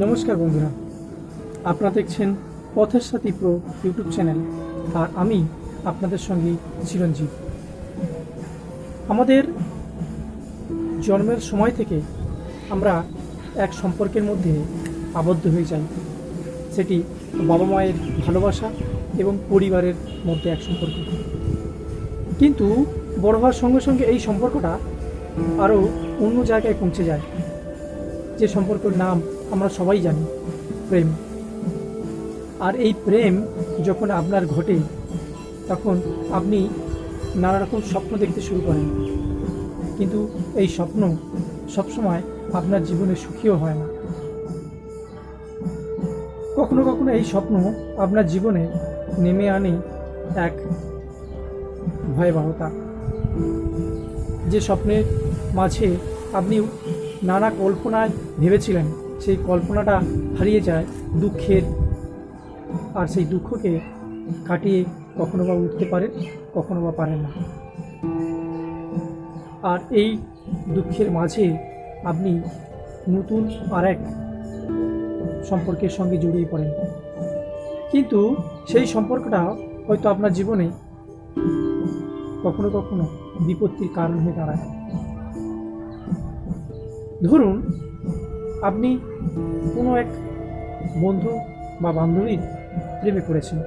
নমস্কার বন্ধুরা, আপনারা দেখছেন পথের সাথী প্রো ইউটিউব চ্যানেল, আর আমি আপনাদের সঙ্গে চিরঞ্জীব। আমাদের জন্মের সময় থেকে আমরা এক সম্পর্কের মধ্যে আবদ্ধ হয়ে যাই। সেটি বাবা মায়ের ভালোবাসা এবং পরিবারের মধ্যে এক সম্পর্ক। কিন্তু বড় হওয়ার সঙ্গে সঙ্গে এই সম্পর্কটা আরও অন্য জায়গায় পৌঁছে যায়, যে সম্পর্কের নাম আমরা সবাই জানি, প্রেম। আর এই প্রেম যখন আপনার ঘটে, তখন আপনি নানা রকম স্বপ্ন দেখতে শুরু করেন, কিন্তু এই স্বপ্ন সবসময় আপনার জীবনে সুখীও হয় না। কখনো কখনো এই স্বপ্ন আপনার জীবনে নেমে আনে এক ভয়াবহতা, যে স্বপ্নের মাঝে আপনি নানা কল্পনায় ভেবেছিলেন, সেই কল্পনাটা হারিয়ে যায় দুঃখের, আর সেই দুঃখকে কাটিয়ে কখনো বা উঠতে পারে, কখনো বা পারেন না। আর এই দুঃখের মাঝে আপনি নতুন আর এক সম্পর্কের সঙ্গে জড়িয়ে পড়েন, কিন্তু সেই সম্পর্কটা হয়তো আপনার জীবনে কখনো কখনো বিপত্তির কারণ হয়ে দাঁড়ায়। ধরুন, আপনি কোনো এক বন্ধু বা বান্ধবীর প্রেমে পড়েছেন,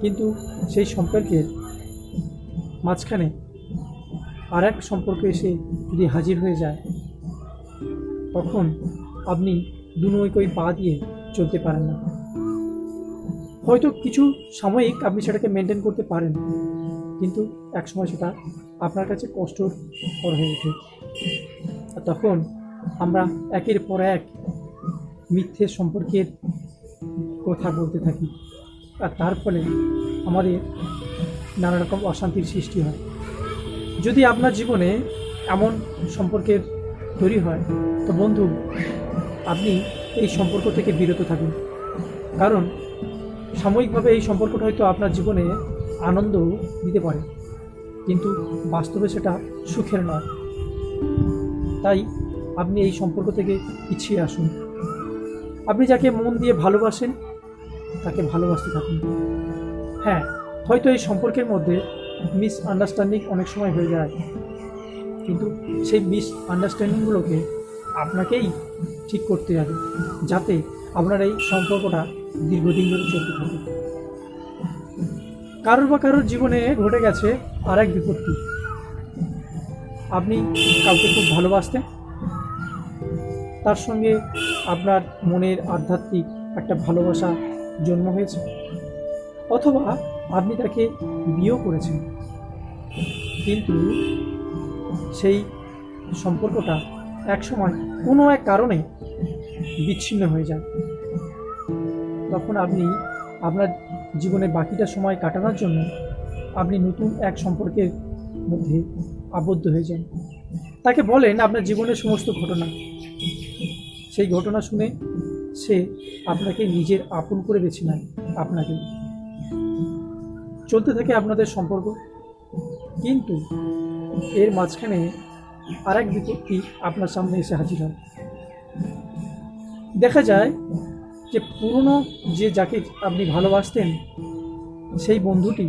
কিন্তু সেই সম্পর্কের মাঝখানে আর এক সম্পর্ক এসে যদি হাজির হয়ে যায়, তখন আপনি দু নৌকোয় পা দিয়ে চলতে পারেন না। হয়তো কিছু সাময়িক আপনি সেটাকে মেনটেন করতে পারেন, কিন্তু একসময় সেটা আপনার কাছে কষ্টকর হয়ে ওঠে। আর তখন আমরা একের পর এক মিথ্যে সম্পর্কের কথা বলতে থাকি, আর তার ফলে আমাদের নানা রকম অশান্তির সৃষ্টি হয়। যদি আপনার জীবনে এমন সম্পর্কের তৈরি হয়, তো বন্ধু, আপনি এই সম্পর্ক থেকে বিরত থাকুন। কারণ সাময়িকভাবে এই সম্পর্কটা হয়তো আপনার জীবনে আনন্দ দিতে পারে, কিন্তু বাস্তবে সেটা সুখের নয়। তাই আপনি এই সম্পর্ক থেকে পিছিয়ে আসুন। আপনি যাকে মন দিয়ে ভালোবাসেন, তাকে ভালোবাসতে থাকুন। হ্যাঁ, হয়তো এই সম্পর্কের মধ্যে মিসআন্ডারস্ট্যান্ডিং অনেক সময় হয়ে যায়, কিন্তু সেই মিসআন্ডারস্ট্যান্ডিংগুলোকে আপনাকেই ঠিক করতে হবে, যাতে আপনার এই সম্পর্কটা দীর্ঘদিন ধরে চলতে থাকে। কারোর জীবনে ঘটে গেছে আর এক বিপত্তি। আপনি কাউকে খুব ভালোবাসতেন, তার সঙ্গে আপনার মনের আধ্যাত্মিক একটা ভালোবাসা জন্ম হয়েছে, অথবা আপনি তাকে বিয়েও করেছেন, কিন্তু সেই সম্পর্কটা একসময় কোনো এক কারণে বিচ্ছিন্ন হয়ে যায়। তখন আপনি আপনার জীবনে বাকিটা সময় কাটানোর জন্য আপনি নতুন এক সম্পর্কের মধ্যে আবদ্ধ হয়ে যান। তাকে বলেন আপনার জীবনের সমস্ত ঘটনা। সেই ঘটনা শুনে সে আপনাকে নিজের আপন করে বেছে নেয়, আপনাকে। চলতে থাকে আপনাদের সম্পর্ক, কিন্তু এর মাঝখানে আর এক বিপত্তি আপনার সামনে এসে হাজির হয়। দেখা যায় যে পুরনো যাকে আপনি ভালোবাসতেন, সেই বন্ধুটি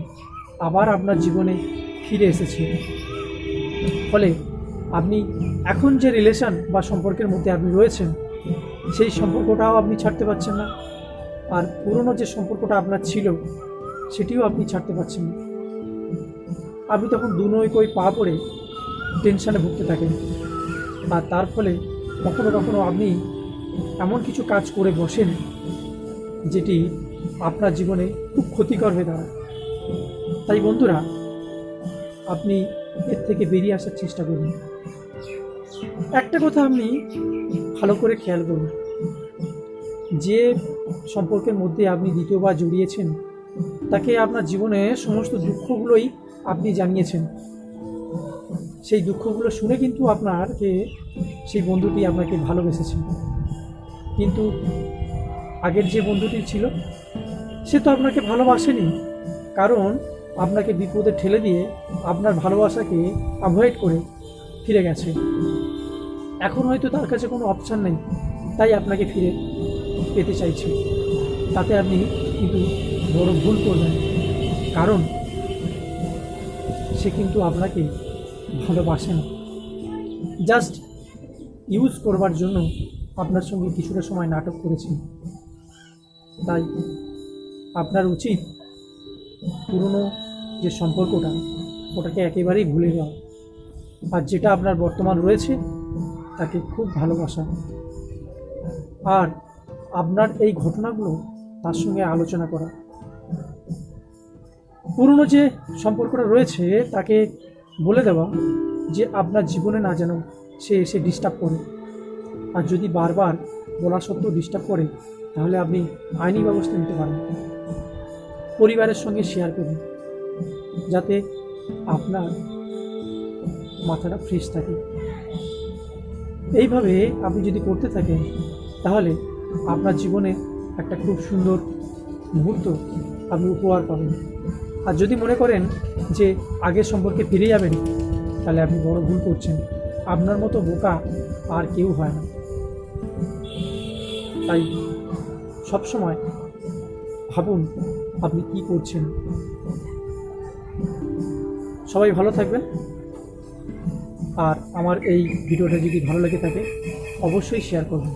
আবার আপনার জীবনে ফিরে এসেছে। ফলে আপনি এখন যে রিলেশন বা সম্পর্কের মধ্যে আপনি রয়েছেন, সেই সম্পর্কটাও আপনি ছাড়তে পারছেন না, আর পুরনো যে সম্পর্কটা আপনার ছিল, সেটিও আপনি ছাড়তে পারছেন না। আপনি তখন দু নৌকোয় পা পড়ে টেনশানে ভুগতে থাকেন, আর তার ফলে কখনো কখনো আপনি এমন কিছু কাজ করে বসেন যেটি আপনার জীবনে খুব ক্ষতিকর হয়ে দাঁড়ায়। তাই বন্ধুরা, আপনি এর থেকে বেরিয়ে আসার চেষ্টা করুন। একটা কথা আপনি ভালো করে খেয়াল করুন, যে সম্পর্কের মধ্যে আপনি দ্বিতীয়বার জড়িয়েছেন, তাকে আপনার জীবনে সমস্ত দুঃখগুলোই আপনি জানিয়েছেন। সেই দুঃখগুলো শুনে কিন্তু আপনাকে সেই বন্ধুটি আপনাকে ভালোবেসেছেন, কিন্তু আগের যে বন্ধুটি ছিল, সে তো আপনাকে ভালোবাসেনি, কারণ আপনাকে বিপদে ঠেলে দিয়ে আপনার ভালোবাসাকে অ্যাভয়েড করে ফিরে গেছে। এখন হয়তো তার কাছে কোনো অপশান নেই, তাই আপনাকে ফিরে পেতে চাইছে। তাতে আপনি কিন্তু বড় ভুল করবেন, কারণ সে কিন্তু আপনাকে ভালোবাসে না, জাস্ট ইউজ করবার জন্য আপনার সঙ্গে কিছুটা সময় নাটক করেছে। তাই আপনার উচিত পুরনো যে সম্পর্কটা ওটাকে একেবারেই ভুলে যাওয়া, আর যেটা আপনার বর্তমান রয়েছে তাকে খুব ভালোবাসা, আর আপনার এই ঘটনাগুলো তার সঙ্গে আলোচনা করা। পুরনো যে সম্পর্কটা রয়েছে তাকে বলে দেওয়া যে আপনার জীবনে না যেন সে এসে ডিস্টার্ব করে, আর যদি বারবার বলা সত্ত্বেও ডিস্টার্ব করে তাহলে আপনি আইনি ব্যবস্থা নিতে পারেন। পরিবারের সঙ্গে শেয়ার করুন যাতে আপনার মাথাটা ফ্রেশ থাকে। এইভাবে আপনি যদি করতে থাকেন তাহলে আপনার জীবনে একটা খুব সুন্দর মুহূর্ত আপনি উপহার পাবেন। আর যদি মনে করেন যে আগের সম্পর্কে ফিরে যাবেন তাহলে আপনি বড় ভুল করছেন। আপনার মতো বোকা আর কেউ হয় না। তাই সবসময় ভাবুন আপনি কি করছেন। সবাই ভালো থাকবেন, আর আমার এই ভিডিওটা যদি ভালো লেগে থাকে অবশ্যই শেয়ার করবেন।